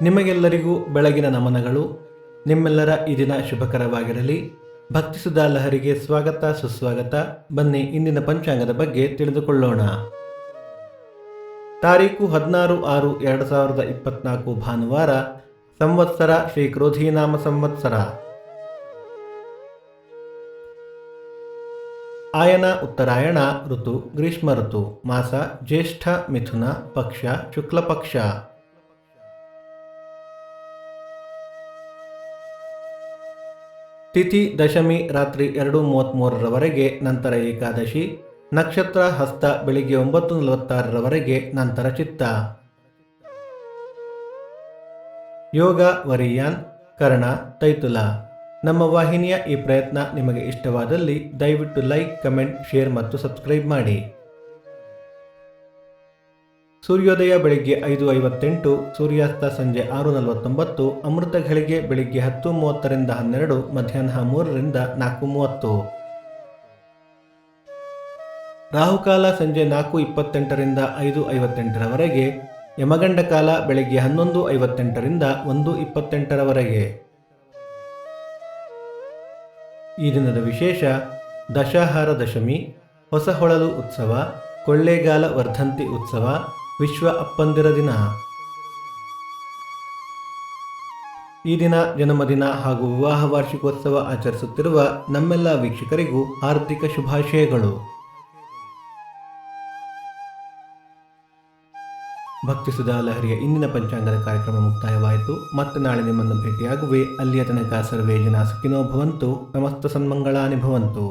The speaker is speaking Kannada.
ನಿಮಗೆಲ್ಲರಿಗೂ ಬೆಳಗಿನ ನಮನಗಳು. ನಿಮ್ಮೆಲ್ಲರ ಈ ದಿನ ಶುಭಕರವಾಗಿರಲಿ. ಭಕ್ತಿಸುಧಾ ಲಹರಿಗೆ ಸ್ವಾಗತ ಸುಸ್ವಾಗತ. ಬನ್ನಿ ಇಂದಿನ ಪಂಚಾಂಗದ ಬಗ್ಗೆ ತಿಳಿದುಕೊಳ್ಳೋಣ. ತಾರೀಕು 16/6/2024 ಭಾನುವಾರ. ಸಂವತ್ಸರ ಶ್ರೀ ಕ್ರೋಧೀನಾಮ ಸಂವತ್ಸರ. ಆಯನ ಉತ್ತರಾಯಣ. ಋತು ಗ್ರೀಷ್ಮ ಋತು. ಮಾಸ ಜ್ಯೇಷ್ಠ ಮಿಥುನ. ಪಕ್ಷ ಶುಕ್ಲ ಪಕ್ಷ. ತಿಥಿ ದಶಮಿ ರಾತ್ರಿ 2:33 ನಂತರ ಏಕಾದಶಿ. ನಕ್ಷತ್ರ ಹಸ್ತ ಬೆಳಿಗ್ಗೆ 9:46 ನಂತರ ಚಿತ್ತ. ಯೋಗ ವರಿಯಾನ್. ಕರ್ಣ ತೈತುಲ. ನಮ್ಮ ವಾಹಿನಿಯ ಈ ಪ್ರಯತ್ನ ನಿಮಗೆ ಇಷ್ಟವಾದಲ್ಲಿ ದಯವಿಟ್ಟು ಲೈಕ್, ಕಮೆಂಟ್, ಶೇರ್ ಮತ್ತು ಸಬ್ಸ್ಕ್ರೈಬ್ ಮಾಡಿ. ಸೂರ್ಯೋದಯ ಬೆಳಿಗ್ಗೆ 5:58, ಸೂರ್ಯಾಸ್ತ ಸಂಜೆ 6:49, ಅಮೃತ ಘಳಿಗೆ ಬೆಳಿಗ್ಗೆ 10:30 12, ಮಧ್ಯಾಹ್ನ 3 4:30. ರಾಹುಕಾಲ ಸಂಜೆ 4:28 5:58, ಯಮಗಂಡ ಕಾಲ ಬೆಳಿಗ್ಗೆ 11:58 1:28. ಈ ದಿನದ ವಿಶೇಷ: ದಶಾಹಾರ ದಶಮಿ, ಹೊಸಹೊಳಲು ಉತ್ಸವ, ಕೊಳ್ಳೇಗಾಲ ವರ್ಧಂತಿ ಉತ್ಸವ, ವಿಶ್ವ ಅಪ್ಪಂದಿರ ದಿನ. ಈ ದಿನ ಜನ್ಮದಿನ ಹಾಗೂ ವಿವಾಹ ವಾರ್ಷಿಕೋತ್ಸವ ಆಚರಿಸುತ್ತಿರುವ ನಮ್ಮೆಲ್ಲ ವೀಕ್ಷಕರಿಗೂ ಹಾರ್ದಿಕ ಶುಭಾಶಯಗಳು. ಭಕ್ತಿಸುಧಾ ಲಹರಿಯ ಇಂದಿನ ಪಂಚಾಂಗದ ಕಾರ್ಯಕ್ರಮ ಮುಕ್ತಾಯವಾಯಿತು. ಮತ್ತೆ ನಾಳೆ ನಿಮ್ಮನ್ನು ಭೇಟಿಯಾಗುವೆ. ಅಲ್ಲಿಯ ತನಕ ಸರ್ವೇ ಜನ ಸುಖಿನೋ ಭವಂತು. ಸಮಸ್ತ ಸನ್ಮಂಗಳಾನಿ ಭವಂತು.